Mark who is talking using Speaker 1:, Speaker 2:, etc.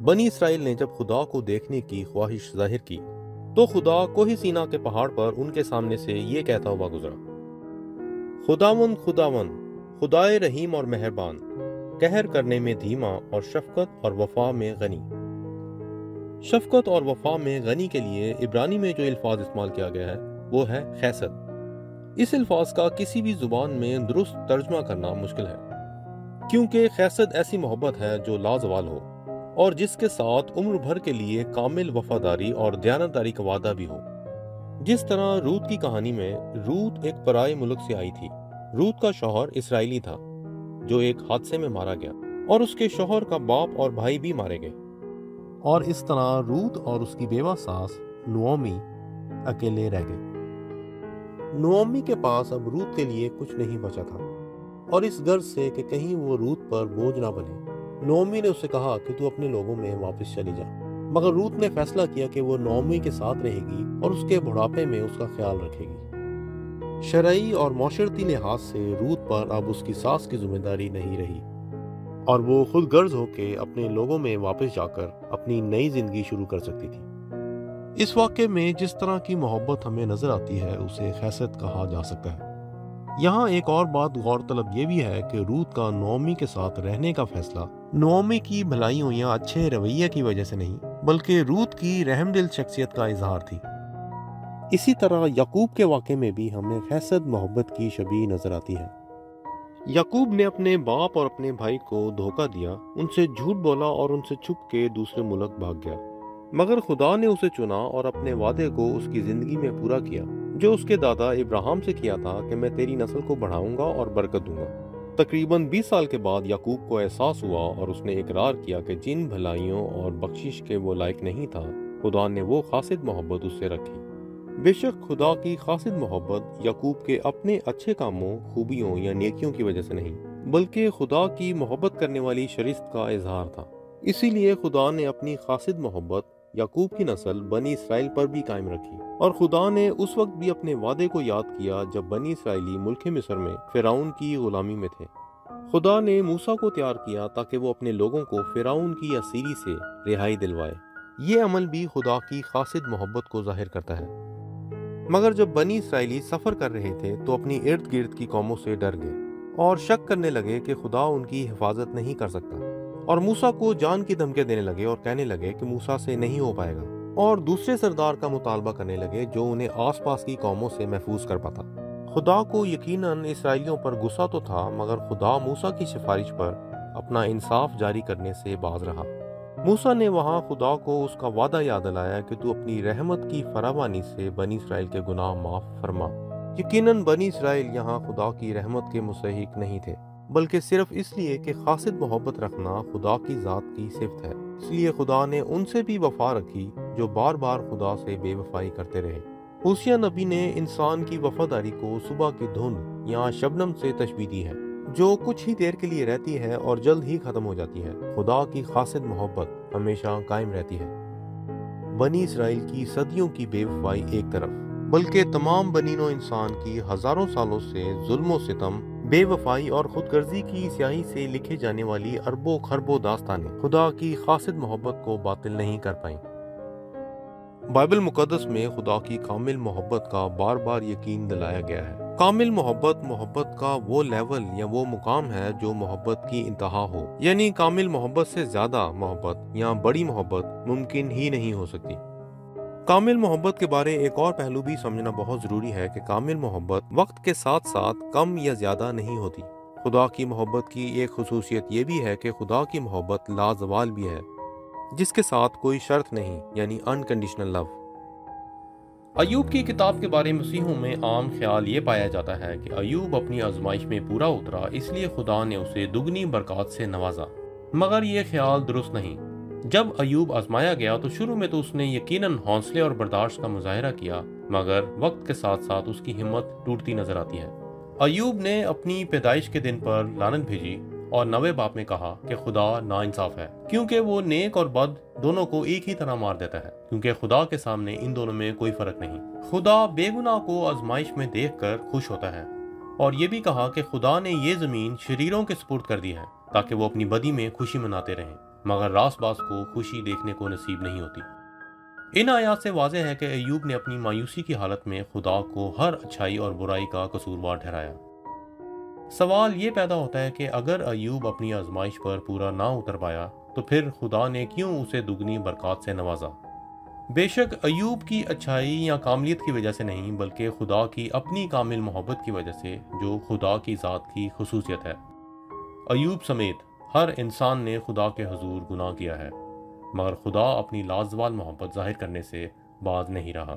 Speaker 1: بنی اسرائیل نے جب خدا کو دیکھنے کی خواہش ظاہر کی تو خدا کوہ سینا کے پہاڑ پر ان کے سامنے سے یہ کہتا ہوا گزرا، خداوند خداوند، خدائے رحیم اور مہربان، قہر کرنے میں دھیما اور شفقت اور وفا میں غنی۔ شفقت اور وفا میں غنی کے لیے عبرانی میں جو الفاظ استعمال کیا گیا ہے وہ ہے خیسد۔ اس الفاظ کا کسی بھی زبان میں درست ترجمہ کرنا مشکل ہے، کیونکہ خیسد ایسی محبت ہے جو لازوال ہو اور جس کے ساتھ عمر بھر کے لیے کامل وفاداری اور دیانتداری کا وعدہ بھی ہو۔ جس طرح روت کی کہانی میں روت ایک پرائے ملک سے آئی تھی۔ روت کا شوہر اسرائیلی تھا جو ایک حادثے میں مارا گیا، اور اس کے شوہر کا باپ اور بھائی بھی مارے گئے، اور اس طرح روت اور اس کی بیوہ ساس نعومی اکیلے رہ گئے۔ نعومی کے پاس اب روت کے لیے کچھ نہیں بچا تھا، اور اس غرض سے کہ کہیں وہ روت پر بوجھ نہ بنے، نعومی نے اسے کہا کہ تو اپنے لوگوں میں واپس چلی جا۔ مگر روت نے فیصلہ کیا کہ وہ نعومی کے ساتھ رہے گی اور اس کے بڑھاپے میں اس کا خیال رکھے گی۔ شرعی اور معاشرتی لحاظ سے روت پر اب اس کی ساس کی ذمہ داری نہیں رہی، اور وہ خود غرض ہو کے اپنے لوگوں میں واپس جا کر اپنی نئی زندگی شروع کر سکتی تھی۔ اس واقعے میں جس طرح کی محبت ہمیں نظر آتی ہے اسے خیسد کہا جا سکتا ہے۔ یہاں ایک اور بات غور طلب یہ بھی ہے کہ روت کا نعومی کے ساتھ رہنے کا فیصلہ نعومی کی بھلائیوں یا اچھے رویے کی وجہ سے نہیں، بلکہ روت کی رحم دل شخصیت کا اظہار تھی۔ اسی طرح یعقوب کے واقعے میں بھی ہمیں خیسد محبت کی شبیہ نظر آتی ہے۔ یعقوب نے اپنے باپ اور اپنے بھائی کو دھوکہ دیا، ان سے جھوٹ بولا اور ان سے چھپ کے دوسرے ملک بھاگ گیا، مگر خدا نے اسے چنا اور اپنے وعدے کو اس کی زندگی میں پورا کیا جو اس کے دادا ابراہیم سے کیا تھا کہ میں تیری نسل کو بڑھاؤں گا اور برکت دوں گا۔ تقریباً 20 سال کے بعد یعقوب کو احساس ہوا اور اس نے اقرار کیا کہ جن بھلائیوں اور بخشش کے وہ لائق نہیں تھا، خدا نے وہ خاصد محبت اس سے رکھی۔ بے شک خدا کی خاصد محبت یعقوب کے اپنے اچھے کاموں، خوبیوں یا نیکیوں کی وجہ سے نہیں، بلکہ خدا کی محبت کرنے والی شریعت کا اظہار تھا۔ اسی لیے خدا نے اپنی خاصد محبت یعقوب کی نسل بنی اسرائیل پر بھی قائم رکھی، اور خدا نے اس وقت بھی اپنے وعدے کو یاد کیا جب بنی اسرائیلی ملک مصر میں فرعون کی غلامی میں تھے۔ خدا نے موسیٰ کو تیار کیا تاکہ وہ اپنے لوگوں کو فرعون کی اسیری سے رہائی دلوائے۔ یہ عمل بھی خدا کی خاصد محبت کو ظاہر کرتا ہے۔ مگر جب بنی اسرائیلی سفر کر رہے تھے تو اپنی ارد گرد کی قوموں سے ڈر گئے اور شک کرنے لگے کہ خدا ان کی حفاظت نہیں کر سکتا، اور موسیٰ کو جان کی دھمکیاں دینے لگے اور کہنے لگے کہ موسیٰ سے نہیں ہو پائے گا، اور دوسرے سردار کا مطالبہ کرنے لگے جو انہیں آس پاس کی قوموں سے محفوظ کر پاتا۔ خدا کو یقیناً اسرائیلیوں پر غصہ تو تھا، مگر خدا موسیٰ کی سفارش پر اپنا انصاف جاری کرنے سے باز رہا۔ موسیٰ نے وہاں خدا کو اس کا وعدہ یاد دلایا کہ تو اپنی رحمت کی فراوانی سے بنی اسرائیل کے گناہ معاف فرما۔ یقیناً بنی اسرائیل یہاں خدا کی رحمت کے مستحق نہیں تھے، بلکہ صرف اس لیے کہ خاصد محبت رکھنا خدا کی ذات کی صفت ہے، اس لیے خدا نے ان سے بھی وفا رکھی جو بار بار خدا سے بے وفائی کرتے رہے۔ ہوسیہ نبی نے انسان کی وفاداری کو صبح کی دھند یا شبنم سے تشبیہ دی ہے جو کچھ ہی دیر کے لیے رہتی ہے اور جلد ہی ختم ہو جاتی ہے۔ خدا کی خاصد محبت ہمیشہ قائم رہتی ہے۔ بنی اسرائیل کی صدیوں کی بے وفائی ایک طرف، بلکہ تمام بنی نوع انسان کی ہزاروں سالوں سے ظلم و ستم، بے وفائی اور خود غرضی کی سیاہی سے لکھے جانے والی اربوں خربوں داستانیں خدا کی خاصد محبت کو باطل نہیں کر پائیں۔ بائبل مقدس میں خدا کی کامل محبت کا بار بار یقین دلایا گیا ہے۔ کامل محبت کا وہ لیول یا وہ مقام ہے جو محبت کی انتہا ہو، یعنی کامل محبت سے زیادہ محبت یا بڑی محبت ممکن ہی نہیں ہو سکتی۔ کامل محبت کے بارے ایک اور پہلو بھی سمجھنا بہت ضروری ہے کہ کامل محبت وقت کے ساتھ ساتھ کم یا زیادہ نہیں ہوتی۔ خدا کی محبت کی ایک خصوصیت یہ بھی ہے کہ خدا کی محبت لازوال بھی ہے، جس کے ساتھ کوئی شرط نہیں، یعنی انکنڈیشنل لو۔ ایوب کی کتاب کے بارے مسیحوں میں عام خیال یہ پایا جاتا ہے کہ ایوب اپنی آزمائش میں پورا اترا، اس لیے خدا نے اسے دگنی برکات سے نوازا، مگر یہ خیال درست نہیں۔ جب ایوب آزمایا گیا تو شروع میں تو اس نے یقیناً حوصلے اور برداشت کا مظاہرہ کیا، مگر وقت کے ساتھ ساتھ اس کی ہمت ٹوٹتی نظر آتی ہے۔ ایوب نے اپنی پیدائش کے دن پر لعنت بھیجی اور 9ویں باب میں کہا کہ خدا ناانصاف ہے، کیونکہ وہ نیک اور بد دونوں کو ایک ہی طرح مار دیتا ہے، کیونکہ خدا کے سامنے ان دونوں میں کوئی فرق نہیں۔ خدا بے گناہ کو آزمائش میں دیکھ کر خوش ہوتا ہے، اور یہ بھی کہا کہ خدا نے یہ زمین شریروں کے سپرد کر دی ہے تاکہ وہ اپنی بدی میں خوشی مناتے رہیں۔ مگر راس باز کو خوشی دیکھنے کو نصیب نہیں ہوتی۔ ان آیات سے واضح ہے کہ ایوب نے اپنی مایوسی کی حالت میں خدا کو ہر اچھائی اور برائی کا قصوروار ٹھہرایا۔ سوال یہ پیدا ہوتا ہے کہ اگر ایوب اپنی آزمائش پر پورا نہ اتر پایا تو پھر خدا نے کیوں اسے دگنی برکات سے نوازا؟ بے شک ایوب کی اچھائی یا کاملیت کی وجہ سے نہیں، بلکہ خدا کی اپنی کامل محبت کی وجہ سے، جو خدا کی ذات کی خصوصیت ہے۔ ایوب سمیت ہر انسان نے خدا کے حضور گناہ کیا ہے، مگر خدا اپنی لازوال محبت ظاہر کرنے سے باز نہیں رہا۔